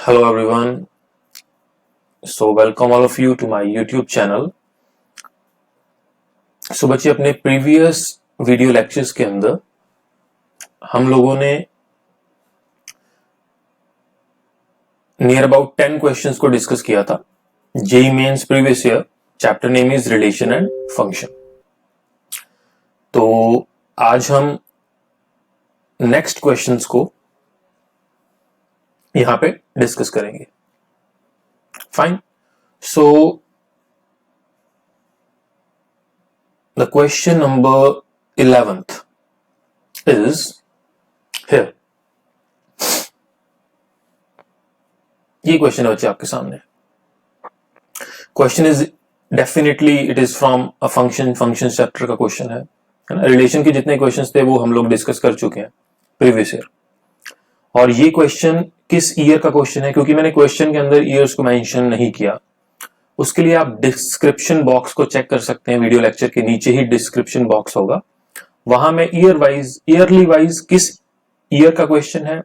Hello everyone. So welcome all of you to my YouTube channel. So बच्चे अपने previous video lectures के अंदर हम लोगों ने नियर अबाउट 10 क्वेश्चंस को डिस्कस किया था. JEE Mains previous year, chapter name is relation and function. तो आज हम नेक्स्ट क्वेश्चंस को यहां पे डिस्कस करेंगे. Fine. So the question number 11th is here. ये क्वेश्चन है बच्चे आपके सामने. Question is definitely it is from a function chapter का क्वेश्चन है ना. रिलेशन के जितने क्वेश्चंस थे वो हम लोग डिस्कस कर चुके हैं प्रीवियस ईयर. और ये क्वेश्चन किस ईयर का क्वेश्चन है, क्योंकि मैंने क्वेश्चन के अंदर ईयर्स को मेंशन नहीं किया, उसके लिए आप डिस्क्रिप्शन बॉक्स को चेक कर सकते हैं. वीडियो लेक्चर के नीचे ही डिस्क्रिप्शन बॉक्स होगा, वहां में ईयरली वाइज किस ईयर का क्वेश्चन है,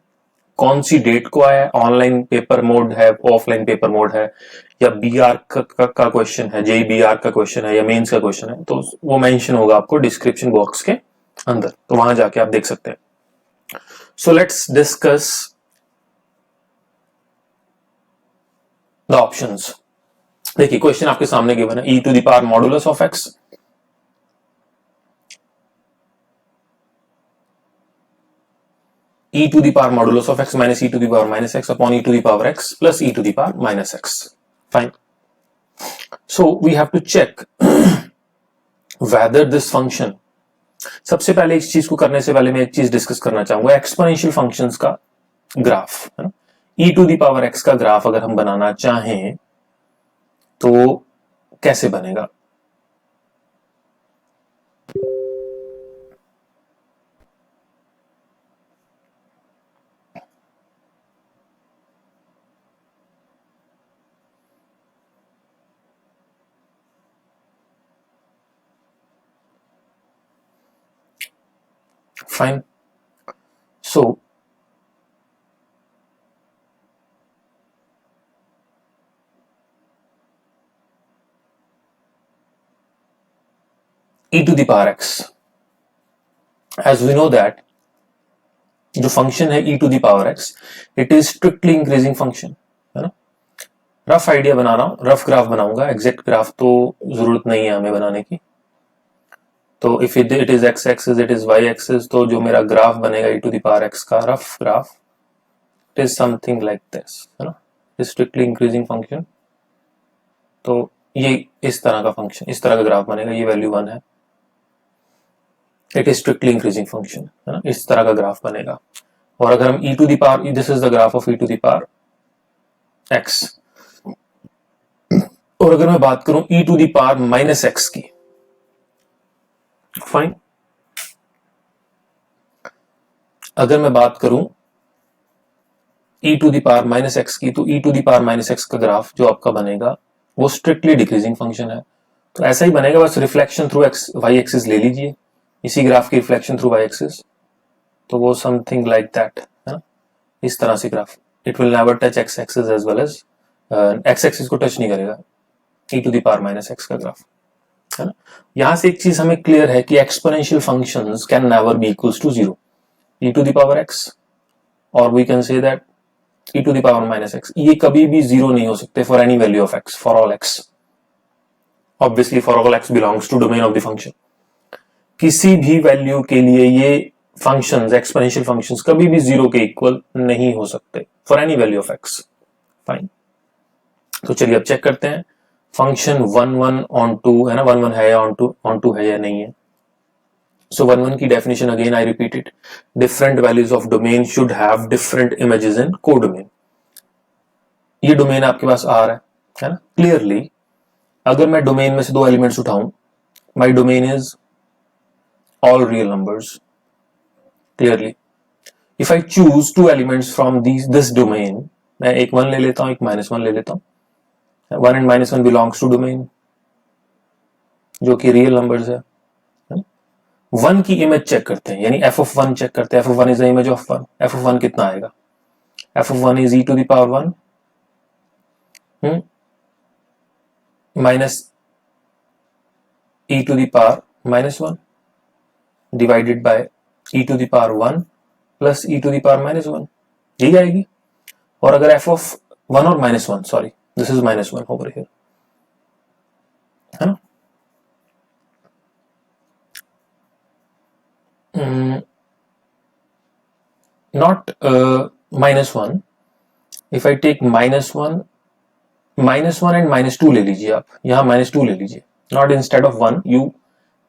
कौन सी डेट को आया है, ऑनलाइन पेपर मोड है, ऑफलाइन पेपर मोड है, या बीआर का क्वेश्चन है, जेईई बीआर का क्वेश्चन है, या मेंस का क्वेश्चन है, तो वो मेंशन होगा आपको डिस्क्रिप्शन बॉक्स के अंदर, तो वहां जाके आप देख सकते हैं. So let's discuss the options. देखिए क्वेश्चन आपके सामने गिवन है, e to the power modulus of x e to the power modulus of x minus e to the power minus x upon e to the power x plus e to the power minus x. Fine. So we have to check whether this function. सबसे पहले इस चीज को करने से पहले मैं एक चीज डिस्कस करना चाहूंगा, एक्सपोनेंशियल फंक्शंस का ग्राफ है ना. e to the power x का ग्राफ अगर हम बनाना चाहें तो कैसे बनेगा. Fine. So e to the power x, as we know that जो फंक्शन है e to the power x, it is strictly increasing function है ना. रफ आइडिया बना रहा हूं, रफ ग्राफ बनाऊंगा, एग्जैक्ट ग्राफ तो जरूरत नहीं है हमें बनाने की. तो if it is x axis, it is y axis, तो जो मेरा ग्राफ बनेगा e to the power x का rough graph, it is something like this है ना. स्ट्रिक्टली इंक्रीजिंग फंक्शन, तो ये इस तरह का फंक्शन, इस तरह का ग्राफ बनेगा. ये वैल्यू 1 है, it is strictly increasing function है ना, इस तरह का ग्राफ बनेगा. और अगर हम e to the power, this is the graph of e to the power x, और अगर मैं बात करूं e to the power minus x की, फाइन, अगर मैं बात करूं e to the power minus x की, तो e to the power minus x का ग्राफ जो आपका बनेगा वो स्ट्रिक्टली डिक्रीजिंग फंक्शन है. तो ऐसा ही बनेगा, बस रिफ्लेक्शन थ्रू y एक्सिस ले लीजिए, इसी ग्राफ की रिफ्लेक्शन थ्रू y एक्सिस, तो वो समथिंग लाइक दैट है ना, इस तरह से graph. It will never touch x axis as well as x axis को टच नहीं करेगा e to the power minus x का ग्राफ है ना. यहां से एक चीज हमें क्लियर है कि exponential functions can never be equals to 0. e to the power x, और we can say that e to the power minus x, ये कभी भी 0 नहीं हो सकते for any value of x, for all x. Obviously for all x belongs to domain of the function. किसी भी value के लिए ये फंक्शंस, एक्सपोनेंशियल फंक्शंस कभी भी 0 के इक्वल नहीं हो सकते for any value of x. Fine. तो चलिए अब चेक करते हैं फंक्शन 1 ऑन 2 है ना, 1 है या ऑन टू है या नहीं है. सो 1 की definition again I repeat it, different values of domain should have different images in codomain. ये डोमेन आपके पास आ रहा है ना, क्लियरली. अगर मैं डोमेन में से 2 एलिमेंट्स उठाऊं, my domain is all real numbers. Clearly, if I choose 2 elements from this domain, मैं एक 1 ले लेता हूं, एक -1 ले लेता हूं. 1 and -1 belongs to domain, जो कि रियल नंबर्स है. 1 की इमेज चेक करते हैं, यानी f of 1 चेक करते हैं. f of 1 is the image of 1. f of 1 कितना आएगा, f of 1 is e to the power 1 minus e to the power -1 divided by e to the power 1 plus e to the power -1, यही आएगी। और अगर f of 1 और -1, sorry this is -1 over here, है ना। Not -1, if I take -1 and -2 ले लीजिए आप, यहां -2 ले लीजिए, not instead of 1 you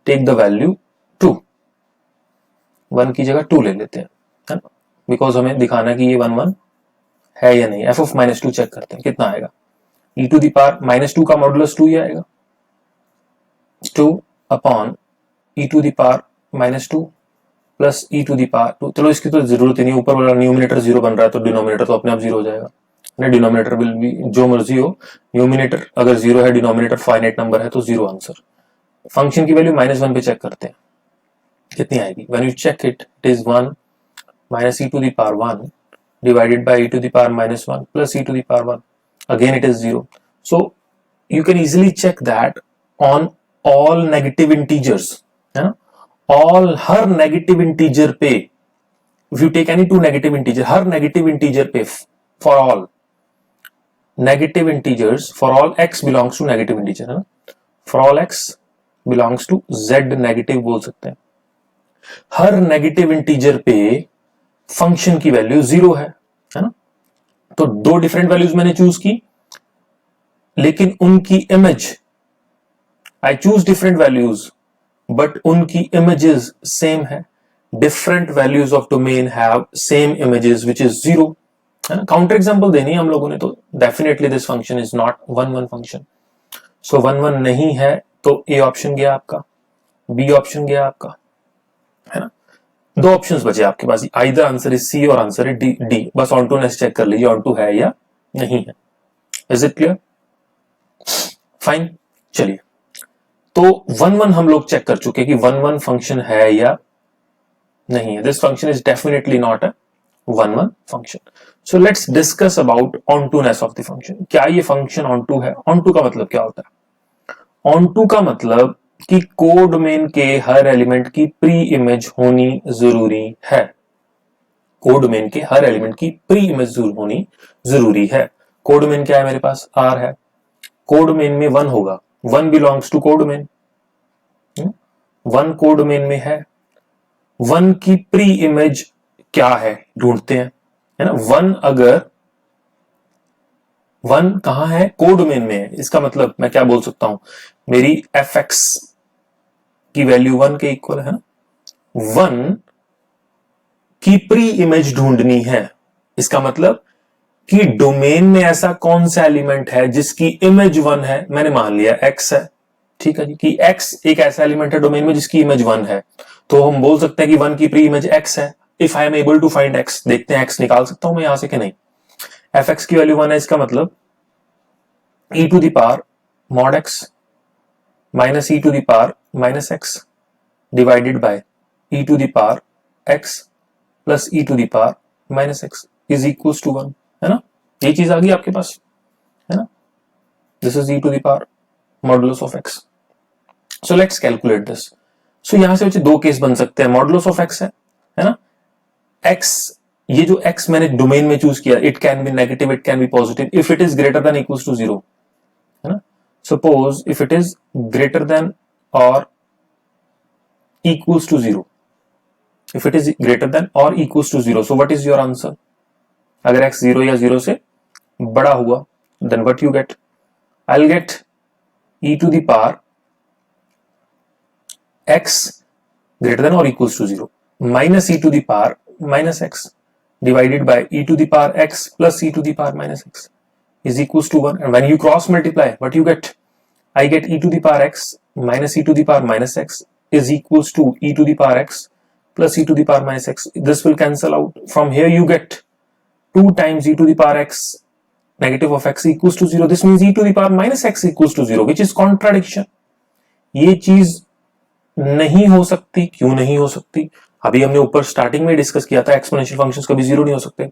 take the value 2, 1 की जगह 2 ले लेते हैं, है ना, बिकॉज हमें दिखाना कि ये 1 है या नहीं। f ऑफ -2 चेक करते हैं कितना आएगा, e टू द पावर -2 का मॉडुलस 2 ही आएगा, 2 upon e to the power -2 plus e to the power 2। चलो इसकी तो जरूरत ही नहीं, ऊपर वाला न्यूमिनेटर 0 बन रहा है तो डिनोमिनेटर तो अपने आप 0 हो जाएगा, डिनोमिनेटर विल बी जो मर्जी हो, न्यूमिनेटर अगर 0 है, डिनोमिनेटर फाइनाइट नंबर है तो 0 आंसर। फंक्शन की वैल्यू -1 पे चेक करते हैं कितनी आएगी। When you check it is 1 minus e to the power 1 divided by e to the power -1 plus e to the power 1, again it is 0. So you can easily check that on all negative integers, है ना, all हर negative integer पे, if you take any two negative integer, her negative integer पे for all negative integers, for all x belongs to negative integer, है ना, for all x belongs to z negative बोल सकते हैं। हर negative integer पे function की value 0 है ना। तो दो डिफरेंट वैल्यूज मैंने चूज की, लेकिन उनकी image, I choose different values but उनकी इमेजेस सेम है। Different values of domain have same images which is 0, है ना। काउंटर एग्जांपल देनी है हम लोगों ने, तो definitely this function is not 1 function. So 1 नहीं है तो ए ऑप्शन गया आपका, बी ऑप्शन गया आपका, है ना। दो ऑप्शंस बचे आपके पास, आइदर आंसर इज सी और आंसर इज डी। बस ऑन टू नेस चेक कर लीजिए ऑन टू है या नहीं है। Is it clear? फाइन, चलिए तो 1 हम लोग चेक कर चुके कि 1 फंक्शन है या नहीं है। This function is definitely not a 1 function. So let's discuss about ontoness of the function. क्या ये फंक्शन ऑन टू है? ऑन टू का मतलब क्या होता है? ऑन टू का मतलब कि कोडोमेन के हर एलिमेंट की प्री इमेज होनी जरूरी है। कोडोमेन के हर एलिमेंट की प्री इमेज होनी जरूरी है। कोडोमेन क्या है मेरे पास? R है। कोडोमेन में 1 होगा, 1 बिलोंग्स टू कोडोमेन, 1 कोडोमेन में है। 1 की प्री इमेज क्या है ढूंढते हैं, है ना। 1 अगर 1 कहां है? कोडोमेन में है। इसका मतलब मैं क्या बोल सकता हूं, मेरी fx की वैल्यू 1 के इक्वल है ना। 1 की प्री इमेज ढूंढनी है। इसका मतलब कि डोमेन में ऐसा कौन सा एलिमेंट है जिसकी इमेज 1 है। मैंने मान लिया x है, ठीक है जी, कि x एक ऐसा एलिमेंट है डोमेन में जिसकी इमेज 1 है, तो हम बोल सकते हैं कि 1 की प्री इमेज x है। If I am able to find x, देखते हैं x निकाल सकता हूं मैं यहां से कि नहीं। fx की वैल्यू 1 है, इसका मतलब e to the power mod x minus e to the power minus x divided by e to the power x plus e to the power minus x is equal to 1, है ना। ये चीज आ गई आपके पास, है ना। This is e to the power modulus of x। So let's calculate this. So यहां से दो केस बन सकते हैं। मॉडुलस ऑफ x है ना। x, ये जो x मैंने डोमेन में चूज किया, it can be negative, it can be positive if it is greater than equals to 0, है ना। Suppose if it is greater than और equals to 0, if it is greater than or equals to 0, so what is your answer? अगर x 0 या 0 से बड़ा हुआ, then what you get? I'll get e to the power x greater than or equals to 0 minus e to the power minus x divided by e to the power x plus e to the power minus x is equals to 1. And when you cross multiply, what you get? I get e to the power x minus e to the power minus x is equals to e to the power x plus e to the power minus x. This will cancel out. From here you get 2 times e to the power x negative of x equals to 0. This means e to the power minus x equals to 0, which is contradiction. ये चीज नहीं हो सकती। क्यों नहीं हो सकती? अभी हमने ऊपर स्टार्टिंग में डिस्कस किया था, एक्सपोनेंशियल फंक्शंस कभी 0 नहीं हो सकते।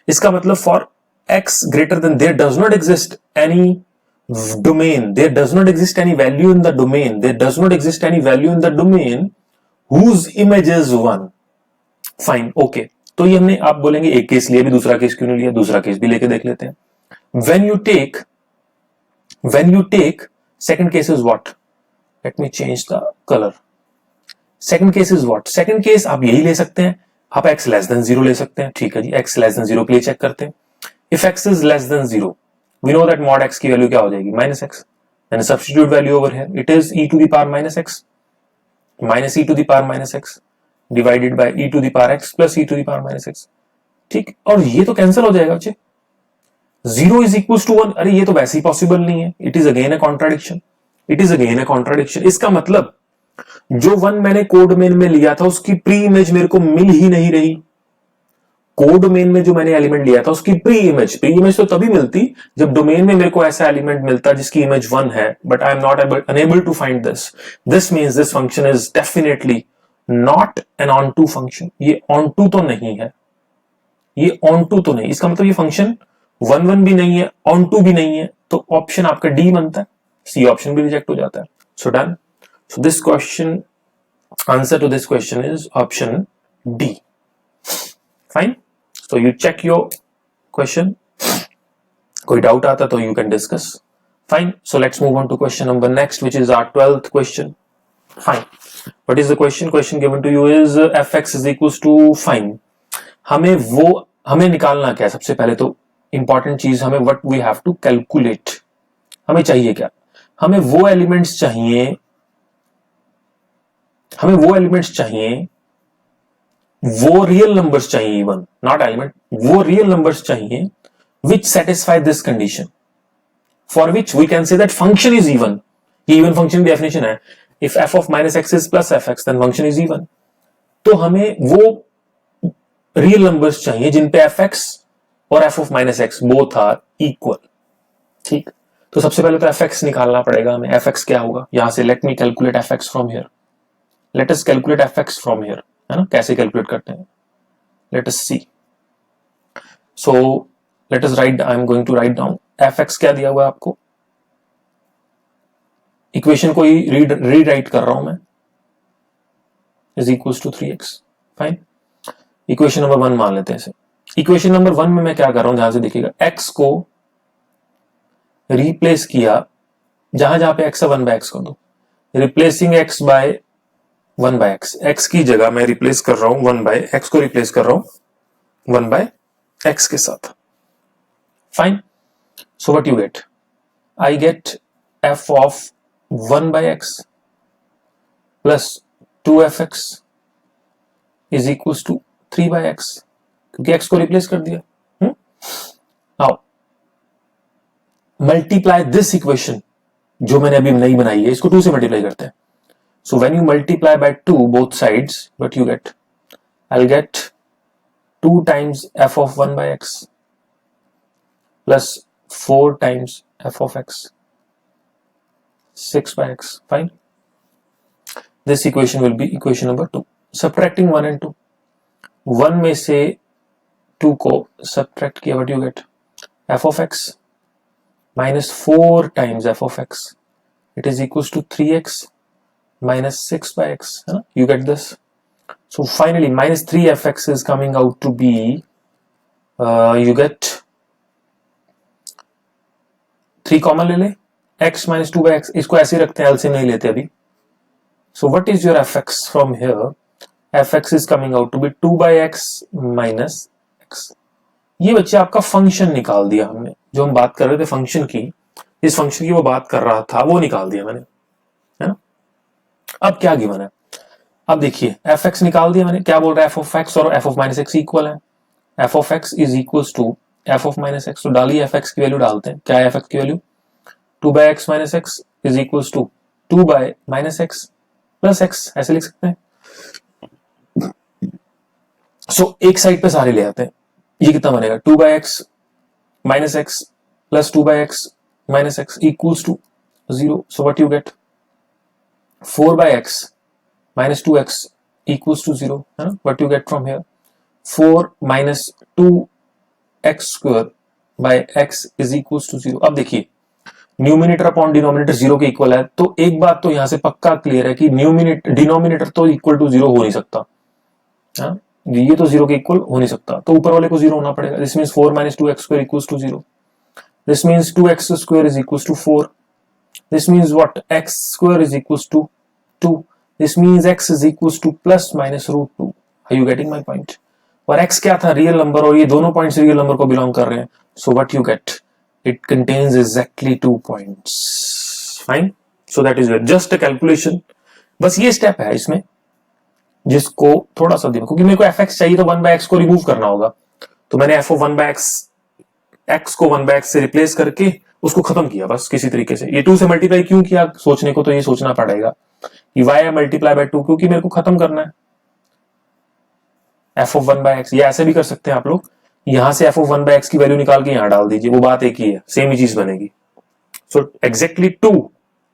इसका मतलब for x greater than, there does not exist any domain, there does not exist any value in the domain, there does not exist any value in the domain whose image is 1. Fine, okay. तो ये हमने, आप बोलेंगे एक case लिया, भी दूसरा case क्यों नहीं लिया? दूसरा केस भी लेके देख लेते हैं. when you take second case is what? Let me change the color. second case is what? second case आप यही ले सकते हैं, आप x less than 0 ले सकते हैं. ठीक है जी, x less than 0 के लिए चेक करते हैं. if x is less than 0, we know that mod x की वैल्यू क्या हो जाएगी? minus x. then substitute value over here, it is e to the power minus x minus e to the power minus x divided by e to the power x plus e to the power minus x. ठीक, और ये तो cancel हो जाएगा बच्चे. 0 is equals to 1, अरे ये तो वैसे ही पॉसिबल नहीं है. It is again a contradiction, it is again a contradiction. इसका मतलब जो 1 मैंने कोडोमेन में लिया था उसकी प्री इमेज मेरे को मिल ही नहीं रही. कोडोमेन में जो मैंने एलिमेंट लिया था उसकी प्री इमेज तो तभी मिलती जब डोमेन में मेरे को ऐसा एलिमेंट मिलता जिसकी इमेज 1 है, but I am not unable to find this. This means this function is definitely not an onto function. ये ऑन टू तो नहीं है, ये ऑन टू तो नहीं. इसका मतलब ये फंक्शन 1 भी नहीं है, ऑन टू भी नहीं है. तो ऑप्शन आपका डी बनता है, सी ऑप्शन भी रिजेक्ट हो जाता है. So done. So this question, answer to this question is option D. Fine. So you check your question. कोई डाउट आता तो you can discuss. Fine. So let's move on to question number next, which is our 12th question. Fine. What is the question? Question given to you is fx is equals to, fine. हमें निकालना क्या है? सबसे पहले तो important चीज, हमें what we have to calculate. हमें चाहिए क्या? हमें वो एलिमेंट्स चाहिए, वो रियल नंबर्स चाहिए, इवन नॉट एलिमेंट, वो रियल नंबर्स चाहिए which satisfy this condition, for which we can say that function is even. ये इवन फंक्शन की डेफिनेशन है. If f of minus x is plus fx, then function is even. तो हमें वो real numbers चाहिए जिन पे fx और f of minus x both are equal. ठीक. तो सबसे पहले तो fx निकालना पड़ेगा हमें. fx क्या होगा? यहां से let me calculate fx from here. Let us calculate fx from here. है ना? कैसे कैलकुलेट करते हैं? Let us see. So let us write. I am going to write down fx. क्या दिया हुआ है आपको? इक्वेशन को ही रीराइट कर रहा हूं मैं. Is equals to 3x. Fine. Equation number 1 मान लेते हैं इसे. इक्वेशन नंबर 1 में मैं क्या कर रहा हूं, ध्यान से देखिएगा. x को रिप्लेस किया, जहां जहां पे x है 1 बाय x कर दो. Replacing x by 1 by x. x की जगह मैं रिप्लेस कर रहा हूं 1 बाय x को, रिप्लेस कर रहा हूं 1 बाय x के साथ. Fine. So what you gate? I get f of 1 by x plus 2fx is equals to 3 by x, क्योंकि x को रिप्लेस कर दिया. नाउ मल्टीप्लाई दिस इक्वेशन जो मैंने अभी नहीं बनाई है, इसको 2 से मल्टीप्लाई करते हैं. So when you multiply by 2 both sides, what you gate? I will get 2 times f of 1 by x plus 4 times f of x, 6 by x. Fine. This equation will be equation number 2. Subtracting 1 and 2. 1 में से 2 को subtract किया, what you get? f of x minus 4 times f of x. It is equals to 3x minus 6 by x. You get this. So finally minus 3fx is coming out to be, you get 3 common ले ले, x minus 2 by x. इसको ऐसे ही रखते हैं, LCM नहीं लेते अभी. So what is your fx from here? fx is coming out to be 2 by x minus x. ये बच्चे आपका फंक्शन निकाल दिया हमने. जो हम बात कर रहे थे फंक्शन की, इस फंक्शन की वो बात कर रहा था, वो निकाल दिया मैंने, है ना. अब क्या गिवन है? अब देखिए fx निकाल दिया मैंने. क्या बोल रहा है? f of x और f of minus x equal है. f of x is equals to f of minus x. तो डालिए fx की वैल्यू डालते हैं. क्या है fx की value? 2 by x minus x is equals to 2 by minus x plus x. ऐसे लिख सकते हैं. सो एक साइड पे सारे ले आते हैं. ये कितना बनेगा? 2 by x minus x plus 2 by x minus x equals to 0. So what you get? 4 by x minus 2x equals to 0. What you get from here? 4 minus 2x square by x is equal to 0। अब देखिए numerator upon denominator 0 के equal है, तो एक बात तो यहां से पक्का क्लियर है कि डिनोमिनेटर तो इक्वल टू 0 हो नहीं सकता। हाँ, ये तो 0 के इक्वल हो नहीं सकता, तो ऊपर वाले को 0 होना पड़ेगा। This means 4 - 2x square equals to 0। This means 2x square is equals to 4। This means what, x square is equals to 2। This means x is equals to plus minus root 2। Are you getting my point? और x क्या था, real number, और ये दोनों points real number को belong कर रहे हैं। So what you get, it contains exactly 2 points. Fine. So that is just a calculation. बस ये स्टेप है इसमें जिसको थोड़ा सा देखो, क्योंकि मेरे को fx चाहिए तो 1/x को रिमूव करना होगा, तो मैंने f of 1/x x को 1/x से रिप्लेस करके उसको खत्म किया बस किसी तरीके से। ये 2 से मल्टीप्लाई क्यों किया सोचने को, तो ये सोचना पड़ेगा कि y मल्टीप्लाई बाय 2, क्योंकि मेरे को खत्म करना है f of 1/x। ये ऐसे भी कर सकते हैं आप लोग, यहां से f of 1/x की वैल्यू निकाल के यहां डाल दीजिए, वो बात एक ही है, सेम ही चीज बनेगी। So exactly 2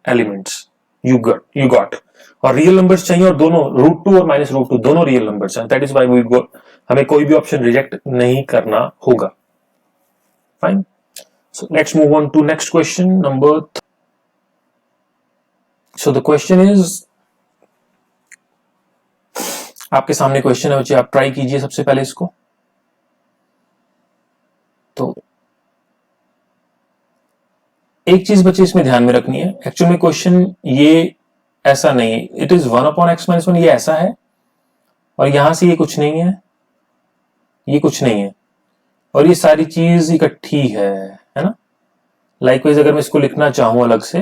elements you got, और रियल नंबर्स चाहिए, और दोनों √2 और -√2 दोनों रियल नंबर्स हैं। That is why we go, हमें कोई भी ऑप्शन रिजेक्ट नहीं करना होगा। Fine. So let's move on to next question number. So the question is, आपके सामने क्वेश्चन है बच्चे, आप ट्राई कीजिए सबसे पहले इसको। तो एक चीज बच्चे इसमें ध्यान में रखनी है, एक्चुअल में क्वेश्चन ये ऐसा नहीं है, इट इज 1/x - 1, ये ऐसा है, और यहां से ये कुछ नहीं है, ये कुछ नहीं है, और ये सारी चीज इकट्ठी है ना। लाइकवाइज अगर मैं इसको लिखना चाहूं अलग से,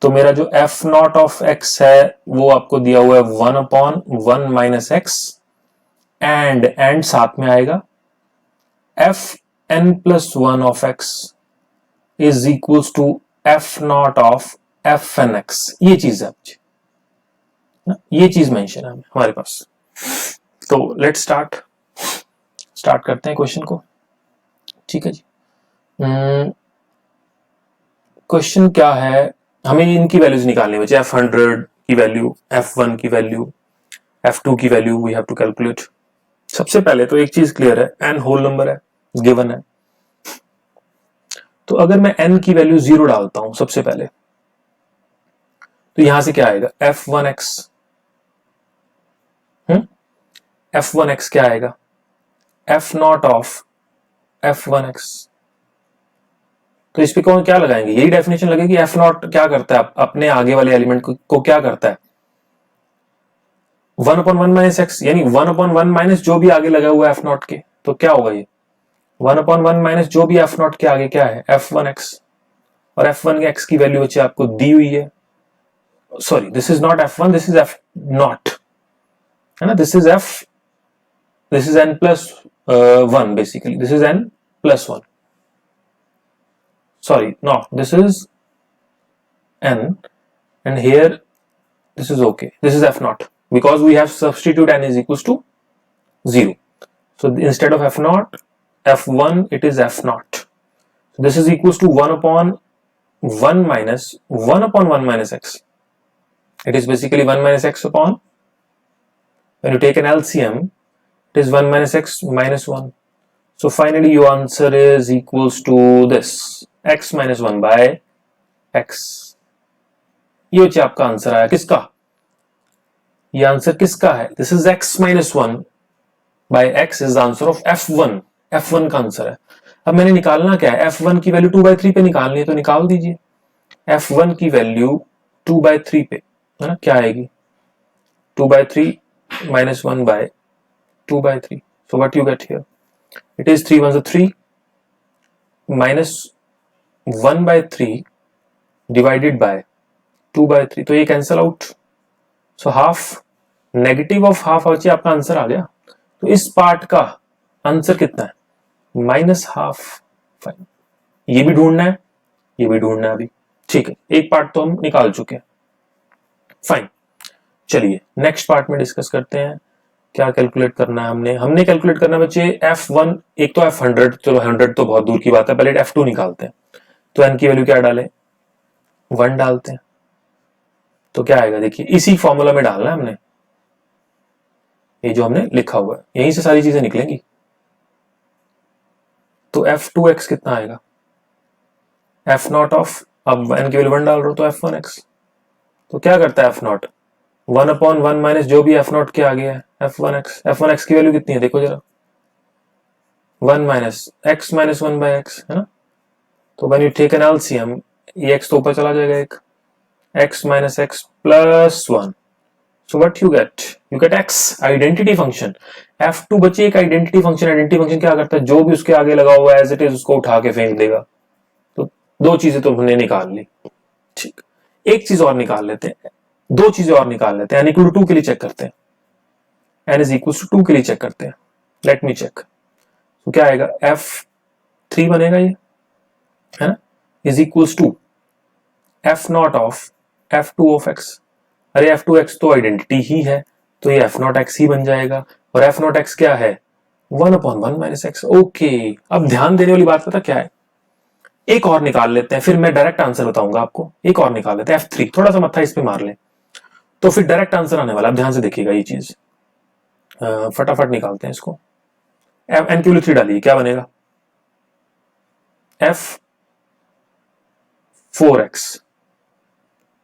तो मेरा जो f0 ऑफ x है वो आपको दिया हुआ है 1/1 - x, एंड साथ में आएगा fn+1 of x is equals to f0 of fnx। ये चीज है, ये चीज मेंशन है हमारे पास। तो लेट्स स्टार्ट करते हैं क्वेश्चन को। ठीक है जी। क्वेश्चन क्या है, हमें इनकी वैल्यूज निकालनी है बच्चे, f100 की वैल्यू, f1 की वैल्यू, f2 की value we have to calculate. सबसे पहले तो एक चीज क्लियर है, n होल नंबर है, गिवन है, तो अगर मैं n की वैल्यू 0 डालता हूं सबसे पहले, तो यहां से क्या आएगा, f1x। f1x क्या आएगा, f0 ऑफ f1x। तो इस पे कौन क्या लगाएंगे, यही डेफिनेशन लगेगी। f0 क्या करता है, अपने आगे वाले एलिमेंट को क्या करता है, 1/1 - x, यानी 1/1 जो भी आगे लगा हुआ है f0 के, तो क्या होगा ये 1/1 जो भी f0 के आगे क्या है, f1x, और f1x की वैल्यू बच्चे आपको दी हुई है। Sorry, this is not f1, this is f0 है ना, this is n+1 basically, this is n+1, sorry, no, this is n, and here this is okay, this is f0, because we have substitute n is equals to 0, so instead of f0 f1 it is f0, so this is equals to 1/1 minus 1/1 minus x, it is basically 1 minus x upon, when you take an LCM it is 1 minus x minus 1. So finally your answer is equals to this, x minus 1 by x. ये बच्चे आपका answer आया, किसका, ये answer किसका है, this is x minus 1 by x is the answer of f1, f1 का answer है। अब मैंने निकालना क्या है, f1 की वैल्यू 2/3 पे निकालनी है, तो निकाल दीजिए। f1 की वैल्यू 2/3 पे है ना, क्या आएगी 2/3 minus 1 by 2/3, so what you get here, it is 3 1s 3 minus 1/3 divided by 2/3, तो ये cancel out, so half, negative of half बच्चे आपका आंसर आ गया। तो इस पार्ट का आंसर कितना है, -12। ये भी ढूंढना है, ये भी ढूंढना है अभी, ठीक है, एक पार्ट तो हम निकाल चुके हैं। फाइन, चलिए नेक्स्ट पार्ट में डिस्कस करते हैं क्या कैलकुलेट करना है। हमने कैलकुलेट करना है बच्चे f1, एक तो f100, चलो 100 तो बहुत दूर की बात है, पहले f2 निकालते हैं। तो n की वैल्यू क्या डालें, 1 डालते हैं, तो क्या आएगा देखिए, इसी फॉर्मूला में डालना है हमने, ये जो हमने लिखा हुआ है, यहीं से सारी चीजें निकलेंगी। तो f2x कितना आएगा, f नॉट ऑफ, अब n की वैल्यू 1 डाल रहा हो तो f1x, तो क्या करता है f नॉट 1/1 माइनस जो भी f नॉट के आगे है f1x की वैल्यू कितनी है देखो जरा, 1 माइनस x माइनस 1/x है ना, तो when you take an LCM ये x तो ऊपर चला जाएगा, एक x minus x plus 1, so what you get x identity function, f2 बची एक आइडेंटिटी फंक्शन क्या करता है, जो भी उसके आगे लगा हुआ है एज इट इज उसको उठा के फेंक देगा, तो दो चीजें तो हमने निकाल ली, ठीक, एक चीज और निकाल लेते हैं, दो चीजें और निकाल लेते हैं, n इक्वल टू 2 के लिए चेक करते हैं, n इज इक्वल टू 2 के लिए चेक करते हैं, लेट मी चेक, तो क्या आएगा f3 बनेगा ये है ना, is equal to f not of f2 of x, अरे f2x तो आइडेंटिटी ही है, तो ये f नॉट x ही बन जाएगा, और f नॉट x क्या है 1/1 माइनस x, ओके। अब ध्यान देने वाली बात पता क्या है, एक और निकाल लेते हैं, फिर मैं डायरेक्ट आंसर बताऊंगा आपको, एक और निकाल लेते हैं f3, थोड़ा सा मत्था इस पे मार ले तो फिर डायरेक्ट आंसर आने वाला, अब ध्यान से देखिएगा ये चीज, फटाफट निकालते हैं इसको, n की वैल्यू 3 डालिए, क्या बनेगा f4x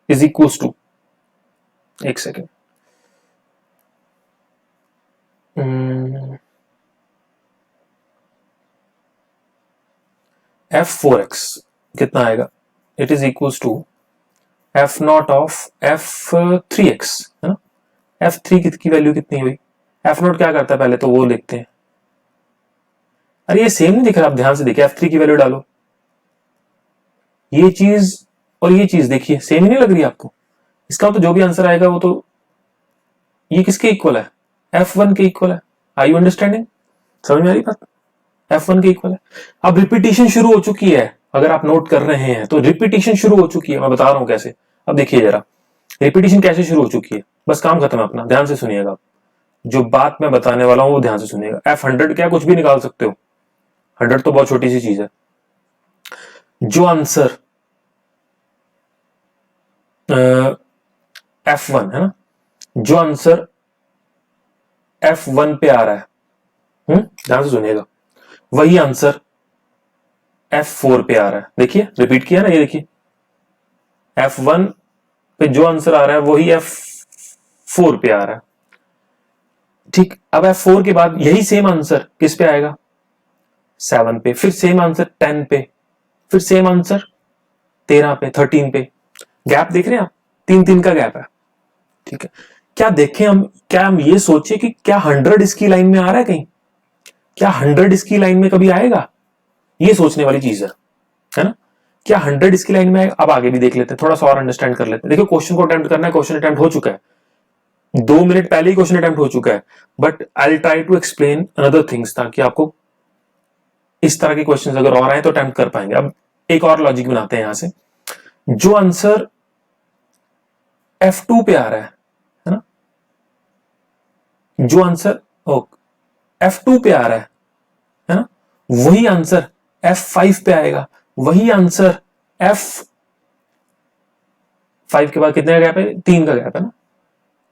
इज इक्वल टू, एक सेकेंड, f4x कितना आएगा, it is equal to f not of f3x है ना, f3 की वैल्यू कितनी हुई, f नॉट क्या करता है पहले तो वो देखते हैं, अरे ये सेम नहीं दिख रहा, आप ध्यान से देखिए, f3 की वैल्यू डालो, ये चीज और ये चीज देखिए सेम ही नहीं लग रही आपको, इसका तो जो भी आंसर आएगा वो तो ये किसके इक्वल है, f1 के इक्वल है, आर यू अंडरस्टैंडिंग, समझ में आ रही बात, f1 के इक्वल है। अब रिपीटिशन शुरू हो चुकी है, अगर आप नोट कर रहे हैं तो रिपीटिशन शुरू हो चुकी है, मैं बता रहा हूं कैसे, अब देखिए जरा रिपीटिशन कैसे शुरू हो चुकी है, बस काम खत्म है अपना, ध्यान से सुनिएगा, जो बात मैं बताने वाला हूं वो ध्यान से सुनिएगा, f100 क्या कुछ भी निकाल सकते हो, 100 तो बहुत छोटी सी चीज है, जो आंसर f1 है ना, जो आंसर f1 पे आ रहा है, ध्यान से सुनिएगा, वही आंसर f4 पे आ रहा है, देखिए रिपीट किया ना, ये देखिए f1 पे जो आंसर आ रहा है वही f4 पे आ रहा है, ठीक, अब f4 के बाद यही सेम आंसर किस पे आएगा 7 पे, फिर सेम आंसर 10 पे, फिर सेम आंसर 13 पे, 13 पे, गैप देख रहे हैं आप, 3-3 का गैप है, ठीक है, क्या देखें हम, क्या हम ये सोचे कि क्या 100 इसकी लाइन में आ रहा है कहीं, क्या 100 इसकी लाइन में कभी आएगा, ये सोचने वाली चीज है ना, क्या 100 इसकी लाइन में आएगा, अब आगे भी देख लेते हैं, थोड़ा सा और अंडरस्टैंड कर लेते हैं, देखो क्वेश्चन को अटेम्प्ट करना है, क्वेश्चन अटेम्प्ट हो चुका है, 2 मिनट पहले ही क्वेश्चन अटेम्प्ट हो चुका है, but I will try to explain another things ताकि आपको इस तरह के क्वेश्चन अगर और आए तो अटेम्प्ट कर पाएंगे। अब एक और लॉजिक बनाते हैं यहां से, जो आंसर f2 पे आ रहा है ना, जो आंसर f2 पे आ रहा है ना, वही आंसर f5 पे आएगा, वही आंसर f5 के बाद कितने का गैप है, 3 का गैप है ना,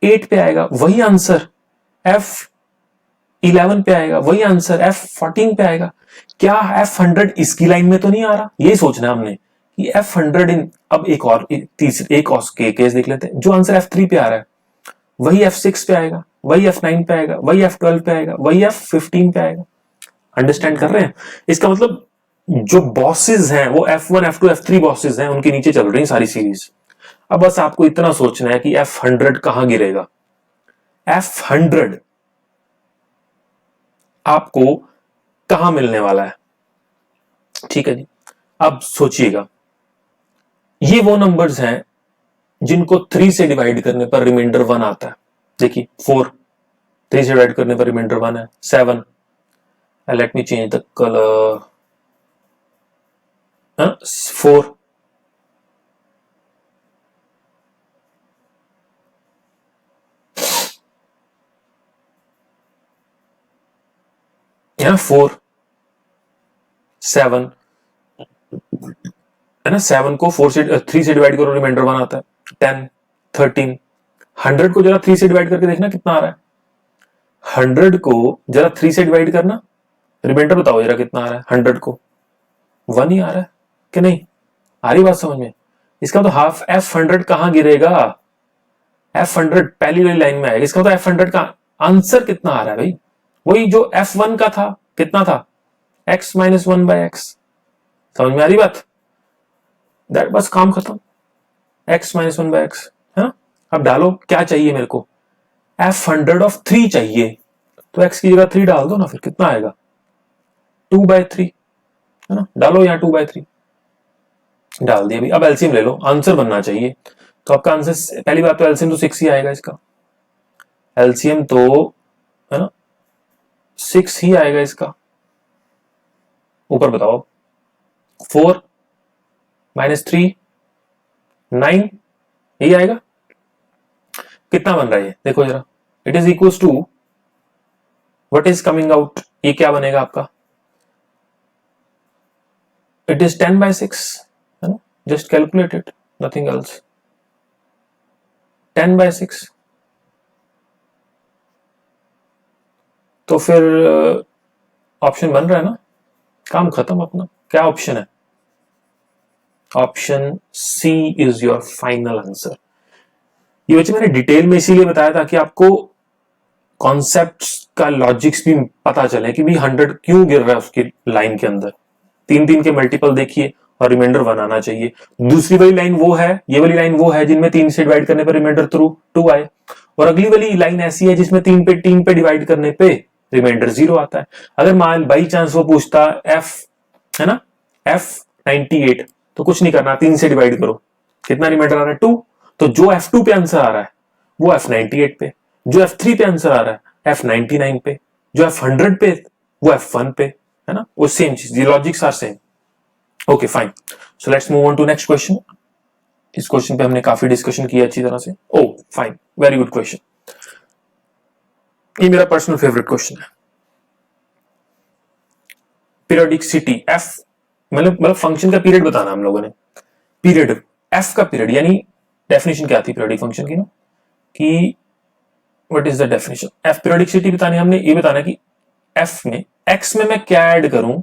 8 पे आएगा, वही आंसर f11 पे आएगा, वही आंसर f14 पे आएगा, क्या f100 इसकी लाइन में तो नहीं आ रहा, ये सोचना है हमने कि f100 इन, अब एक और तीसरे एक और केस देख लेते हैं, जो आंसर f3 पे आ रहा है वही f6 पे आएगा, वही f9 पे आएगा, वही f12 पे आएगा, वही f15 पे आएगा, अंडरस्टैंड कर रहे हैं, इसका मतलब जो बॉसेस हैं वो f1 f2 f3 बॉसेस हैं, उनके नीचे चल रही है सारी सीरीज। अब बस आपको इतना सोचना है कि f100 कहां गिरेगा, f100 आपको कहां मिलने वाला है, ठीक है जी। अब सोचिएगा, ये वो नंबर्स हैं जिनको 3 से डिवाइड करने पर रिमाइंडर 1 आता है, देखिए 4 3 से डिवाइड करने पर रिमाइंडर 1 है, 7 let me change the colour, 4 4 7 है ना, 7 को 3 से डिवाइड करो रिमाइंडर 1 आता है, 10 13 100 को जरा 3 से डिवाइड करके देखना कितना आ रहा है, 100 को जरा 3 से डिवाइड करना रिमाइंडर बताओ जरा कितना आ रहा है 100 को, 1 ही आ रहा है कि नहीं? आ रही बात समझ में? इसका तो हाफ F100 कहां गिरेगा? F100 पहली वाली लाइन में आएगा। इसका तो F100 का आंसर कितना आ रहा है भाई? वही जो F1 का था, कितना था? x minus 1/x। समझ में आ रही बात? दैट बस काम खत्म, x माइनस 1/x है ना। अब डालो क्या चाहिए मेरे को, F100 ऑफ 3 चाहिए, तो x की जगह 3 डाल दो ना, फिर कितना आएगा 2/3 है ना। डालो यहाँ 2/3 डाल दिया। अब एलसीएम ले लो, आंसर बनना चाहिए। तो आपका आंसर, पहली बात तो एलसीएम तो 6 ही आएगा इसका, एलसीएम तो है ना 6 ही आएगा इसका। ऊपर बताओ 4 माइनस 3 9, यही आएगा। कितना बन रहा है ये देखो जरा, it is equal to what is coming out, ये क्या बनेगा आपका, इट इज 10/6 है ना। Just calculate it, nothing else, 10/6। तो फिर ऑप्शन बन रहा है ना, काम खत्म अपना। क्या ऑप्शन है? Option C is your final answer. ये बच्चे मैंने डिटेल में इसीलिए बताया था कि आपको कॉन्सेप्ट्स का लॉजिक्स भी पता चले कि भी 100 क्यों गिर रहा है उसकी लाइन के अंदर। 3 के मल्टीपल देखिए और रिमाइंडर बनाना चाहिए। दूसरी वाली लाइन वो है, ये वाली लाइन वो है जिनमें 3 से डिवाइड करने पर रिमाइंडर थ्रू 2 आए, और अगली वाली लाइन ऐसी है जिसमें 3 पे डिवाइड करने पे रिमाइंडर 0 आता है। अगर मान बाई चांस वो पूछता f है ना F98, तो कुछ नहीं करना, 3 से डिवाइड करो, कितना रिमाइंडर आ रहा है 2। तो जो F2 पे आंसर आ रहा है वो F98 पे, जो F3 पे आंसर आ रहा है F99 पे, जो F100 पे वो F1 पे, है ना। वो सेम चीज, ये logics are same. Okay fine, so let's move on to next question. इस क्वेश्चन पे हमने काफी डिस्कशन किया अच्छी तरह से। Oh fine, very good question, ये मेरा पर्सनल फेवरेट क्वेश्चन है। पीरियोडिसिटी f, मतलब फंक्शन का पीरियड बताना हम लोगों ने। पीरियड f का पीरियड, यानी डेफिनेशन क्या थी पीरियोडिक फंक्शन की ना, कि what is the definition f periodicity बतानी, हमने ये बताना कि f में x में मैं क्या ऐड करूं,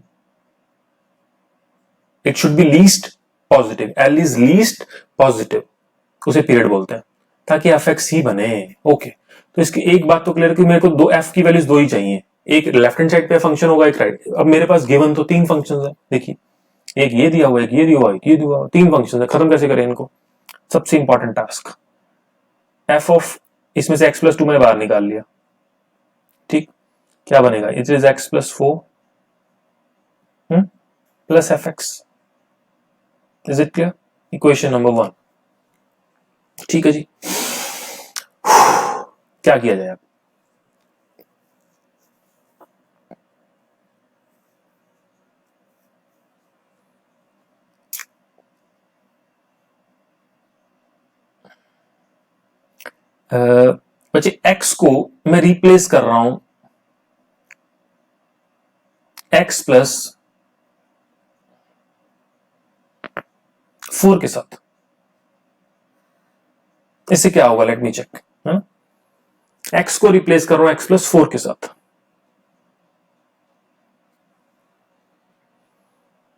it should be least positive, l is least positive, उसे पीरियड बोलते हैं, ताकि fx ही बने। ओके, तो इसकी एक बात तो क्लियर कि मेरे को दो f की वैल्यूज 2 ही चाहिए, एक लेफ्ट हैंड साइड पे फंक्शन होगा, एक राइट। अब मेरे पास गिवन तो 3 फंक्शंस है, देखिए एक ये दिया हुआ है, एक ये दिया हुआ है, एक ये दिया हुआ है, 3 फंक्शंस है, खत्म कैसे करें इनको। सबसे इंपॉर्टेंट टास्क, f ऑफ, इसमें से x + 2 मैंने बाहर निकाल लिया, ठीक, क्या बनेगा, it is x + 4 plus fx। Is it clear? Equation number 1, ठीक है जी। क्या किया जाए अब, बच्चे x को मैं रिप्लेस कर रहा हूं x + 4 के साथ। इससे क्या होगा, लेट मी चेक। x को रिप्लेस कर रहा हूं x + 4 के साथ।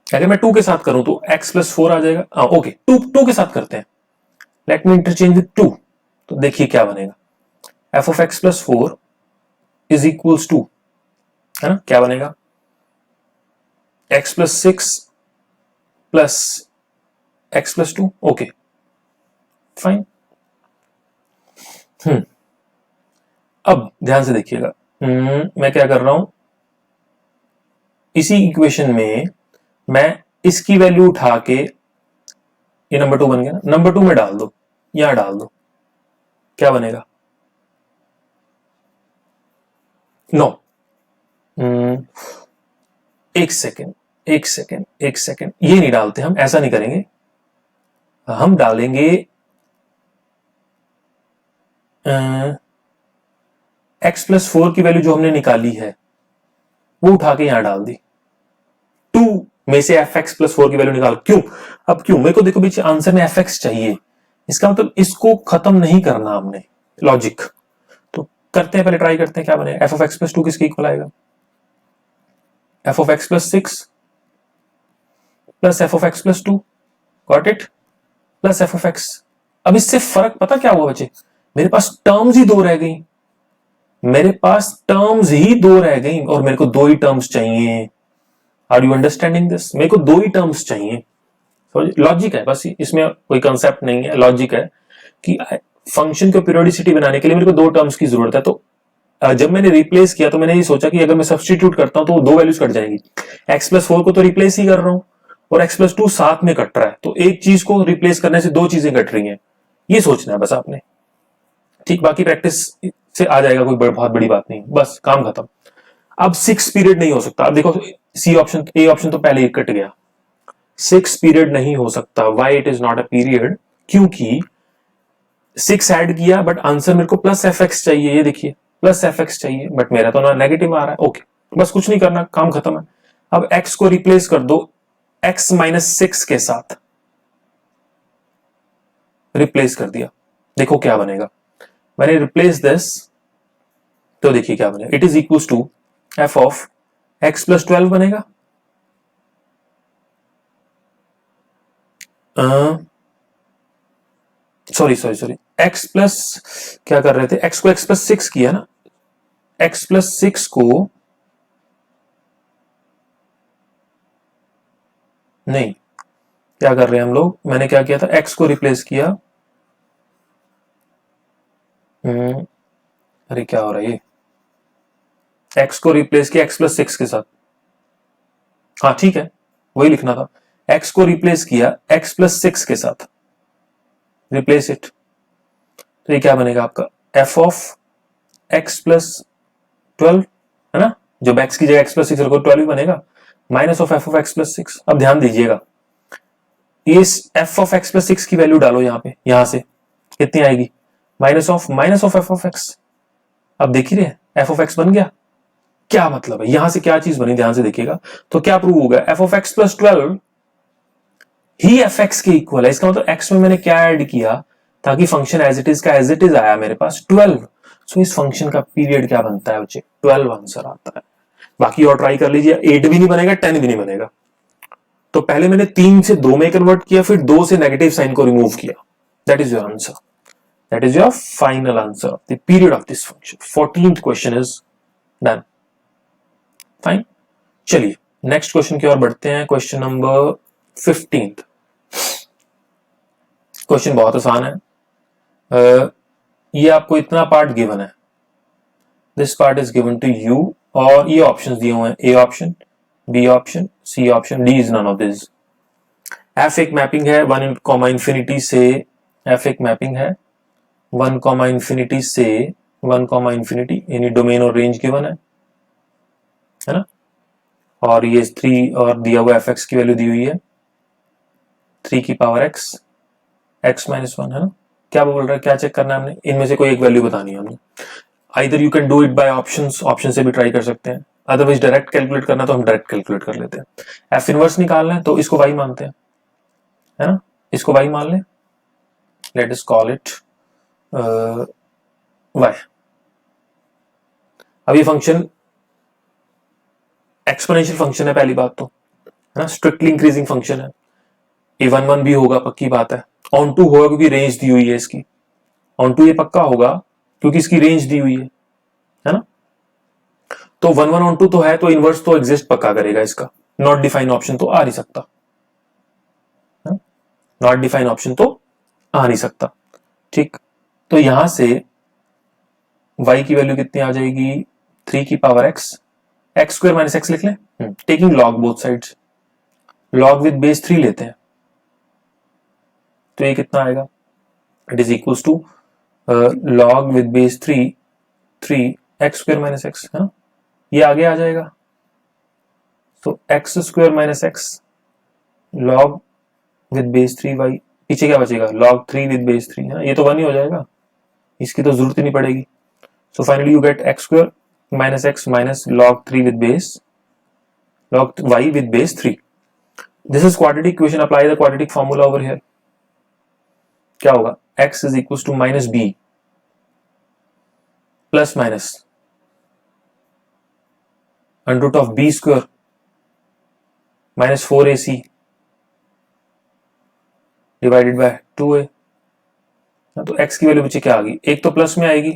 अगर मैं 2 के साथ करूं तो x + 4 आ जाएगा। ओके, 2 के साथ करते हैं, लेट मी इंटरचेंज विद 2। तो देखिए क्या बनेगा, f of x + 4 is equals to, है ना, क्या बनेगा, x + 6 plus x + 2। Okay fine. अब ध्यान से देखिएगा, मैं क्या कर रहा हूं, इसी इक्वेशन में मैं इसकी वैल्यू उठा के, ये नंबर 2 बन गया ना, नंबर 2 में डाल दो, यहां डाल दो, क्या बनेगा, नो, एक सेकेंड, ये नहीं डालते हम, ऐसा नहीं करेंगे, हम डालेंगे x + 4 की वैल्यू जो हमने निकाली है वो उठा के यहां डाल दी, 2 में से fx + 4 की वैल्यू निकाल। क्यों, अब क्यों, मेरे को देखो बीच आंसर में fx चाहिए, इसका मतलब इसको खत्म नहीं करना हमने, लॉजिक। तो करते हैं, पहले ट्राई करते हैं क्या बने, f ऑफ x + 2 किसके इक्वल आएगा, F of X plus 6 plus F of X plus 2, got it, plus F of x. अब इससे फर्क पता क्या हुआ बच्चे, मेरे पास टर्म्स ही दो रह गई, मेरे पास टर्म्स ही दो रह गई और मेरे को दो ही टर्म्स चाहिए। Are you understanding this? मेरे को दो ही टर्म्स चाहिए। लॉजिक है बस, इसमें कोई कंसेप्ट नहीं है, लॉजिक है कि फंक्शन को पीरियोडिसिटी बनाने के लिए मेरे को दो टर्म्स की जरूरत है। तो जब मैंने रिप्लेस किया तो मैंने ये सोचा कि अगर मैं सब्सटीट्यूट करता हूं तो दो वैल्यूज कट जाएंगी। एक्स प्लस 4 को तो रिप्लेस ही कर रहा हूं और एक्स प्लस 2 साथ में कट रहा है, तो एक चीज को रिप्लेस करने से दो चीजें कट रही हैं, ये सोचना है बस आपने। ठीक, बाकी प्रैक्टिस से आ जाएगा, कोई बहुत बड़ी बात नहीं, बस काम खत्म। अब 6 पीरियड नहीं हो सकता। अब देखो सी ऑप्शन, ए ऑप्शन तो पहले ही कट गया। 6 पीरियड नहीं हो सकता। Why it is not a period? क्योंकि 6 ऐड किया बट आंसर मेरे को प्लस एफ एक्स चाहिए, ये देखिए प्लस एफ एक्स चाहिए, बट मेरा तो ना नेगेटिव आ रहा है। ओके, बस कुछ नहीं करना, काम खत्म है। अब x को रिप्लेस कर दो x माइनस 6 के साथ, रिप्लेस कर दिया, देखो क्या बनेगा। मैंने रिप्लेस दिस तो देखिए क्या बनेगा, it is equal to F of X plus 12 बनेगा। सॉरी एक्स प्लस, क्या कर रहे थे, एक्स को एक्स प्लस 6 किया ना, एक्स प्लस 6 को नहीं, क्या कर रहे हैं हम लोग, मैंने क्या किया था, एक्स को रिप्लेस किया, अरे क्या हो रहा है ये, एक्स को रिप्लेस किया एक्स प्लस 6 के साथ, हाँ ठीक है वही लिखना था, एक्स को रिप्लेस किया एक्स प्लस 6 के साथ, रिप्लेस इट, तो ये क्या बनेगा आपका, एफ ऑफ एक्स प्लस 12 है ना, जब एक्स की जगह एक्स प्लस 6 रखो 12 ही बनेगा, minus of F of X plus 6। अब ध्यान दीजिएगा, इस एफ ऑफ एक्स प्लस 6 की वैल्यू डालो यहाँ पे, यहां से कितनी आएगी, minus of F of x. अब देख ही रहे एफ ऑफ एक्स बन गया, क्या मतलब है, यहां से क्या चीज बनी, ध्यान से देखिएगा, तो क्या प्रूव हो गया, F of X plus 12 he F x के इक्वल है। इसका मतलब एक्स में मैंने क्या ऐड किया ताकि फंक्शन एज इट इज का एज इट इज आया मेरे पास 12। सो इस फंक्शन का पीरियड क्या बनता है बच्चे, 12 आंसर आता है। बाकी और ट्राई कर लीजिए, 8 भी नहीं बनेगा, 10 भी नहीं बनेगा। तो पहले मैंने 3 से 2 में कन्वर्ट किया, फिर 2 से नेगेटिव साइन को रिमूव किया, that is your answer, that is your final answer of the period of this function. 14th question is done, fine. चलिए नेक्स्ट क्वेश्चन की ओर बढ़ते हैं, क्वेश्चन नंबर 15। क्वेश्चन बहुत आसान है, ये आपको इतना पार्ट गिवन है, this part is given to you, और ये ऑप्शंस दिए हुए हैं, A option, B option, C option, D is none of this. F एक मैपिंग है 1, इंफिनिटी से, एफ एक मैपिंग है 1, इंफिनिटी से 1, इंफिनिटी, यानी डोमेन और रेंज गिवन है ना, और ये 3 और दिया हुआ एफ एक्स की वैल्यू दी हुई है 3 की पावर x, x माइनस 1 है ना। क्या बोल रहा है, क्या चेक करना है हमने, इनमें से कोई एक वैल्यू बतानी है हमने। Either you can do it by options, option से भी ट्राई कर सकते हैं, अदरवाइज डायरेक्ट कैलकुलेट करना तो हम डायरेक्ट कैलकुलेट कर लेते हैं। एफ इनवर्स निकालना है तो इसको y मानते हैं, है ना, इसको y मान लें, let us call it y। अब ये फंक्शन एक्सपोनेंशियल फंक्शन है, पहली बात तो, है ना, स्ट्रिक्टली इंक्रीजिंग फंक्शन है, ये 1 1 भी होगा, पक्की बात है, ऑन टू होगा क्योंकि रेंज दी हुई है इसकी, ऑन टू ये पक्का होगा क्योंकि इसकी रेंज दी हुई है ना। तो 1 1 ऑन टू तो है, तो इनवर्स तो एग्जिस्ट पक्का करेगा इसका, नॉट डिफाइन ऑप्शन तो आ नहीं सकता, नॉट डिफाइन ऑप्शन तो आ नहीं सकता, ठीक। तो यहां से y की वैल्यू कितनी आ जाएगी, 3 की power x, x square minus x लिख लें, taking log both sides, log with base 3 लेते हैं, तो ये कितना आएगा, it is equals to log with base 3 x square minus x, है ना, ये आगे आ जाएगा, तो x square minus x log with base 3 y, पीछे क्या बचेगा, लॉग 3 विद बेस 3, है ना, ये तो 1 ही हो जाएगा, इसकी तो जरूरत ही नहीं पड़ेगी। So finally you get x square minus x minus log 3 with base, log y with base 3. This is quadratic equation. Apply the quadratic formula over here. क्या होगा, x is equals to minus b plus minus under root of b square minus 4ac divided by 2a। तो x की value बच्चे क्या आ गई, एक तो plus में आएगी,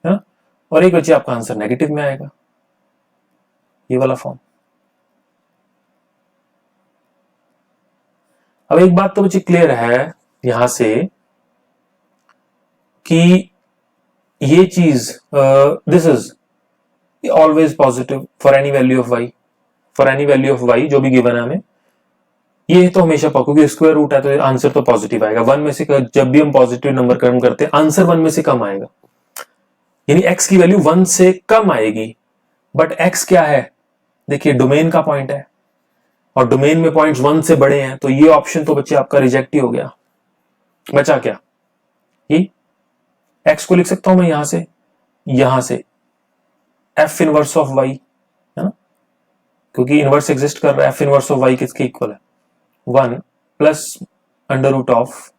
है ना, और एक बच्चे आपका आंसर नेगेटिव में आएगा, ये वाला फॉर्म। अब एक बात तो बच्चे क्लियर है यहां से कि ये चीज this is always positive for any value of y, for any value of y जो भी गिवन है हमें, ये तो हमेशा क्योंकि स्क्वायर रूट है तो आंसर तो पॉजिटिव आएगा। वन में से जब भी हम पॉजिटिव नंबर कम करते हैं आंसर वन में से कम आएगा, यानी x की वैल्यू वन से कम आएगी। बट x क्या है, देखिए डोमेन का पॉइंट है और डोमेन में पॉइंट्स वन से बड़े हैं, तो ये ऑप्शन तो बच्चे आपका रिजेक्ट ही हो गया। बचा क्या, ये x को लिख सकता हूं मैं यहां से f इनवर्स ऑफ y, है ना, क्योंकि इनवर्स एग्जिस्ट कर रहा है। f इनवर्स ऑफ y किसके इक्वल है, 1 plus under root of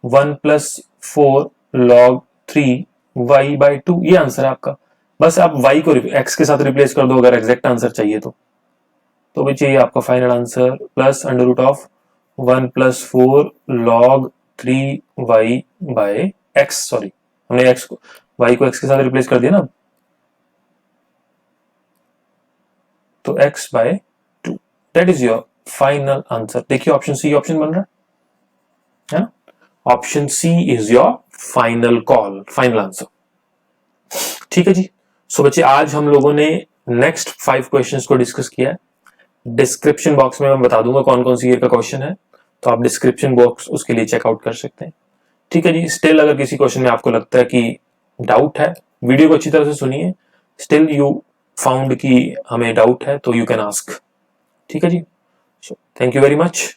1 plus 4 log 3 y by 2, ये आंसर है आपका। बस आप y को x के साथ रिप्लेस कर दो अगर एग्जैक्ट आंसर चाहिए तो भी चाहिए आपका final answer plus under root of 1 plus 4 log 3 y by x, sorry हमने x को y को x के साथ रिप्लेस कर दिया ना, तो x by 2, that is your final answer. देखिए ऑप्शन सी ऑप्शन बन रहा है ना, option C is your final call, final answer. ठीक है जी। सो बच्चे आज हम लोगों ने नेक्स्ट 5 क्वेश्चंस को डिस्कस किया है। डिस्क्रिप्शन बॉक्स में मैं बता दूंगा कौन कौन सी ईयर का क्वेश्चन है, तो आप डिस्क्रिप्शन बॉक्स उसके लिए चेकआउट कर सकते हैं। ठीक है जी। स्टिल अगर किसी क्वेश्चन में आपको लगता है कि डाउट है, वीडियो को अच्छी तरह से सुनिए, स्टिल यू फाउंड कि हमें डाउट है तो यू कैन आस्क। ठीक है जी। Thank you very much.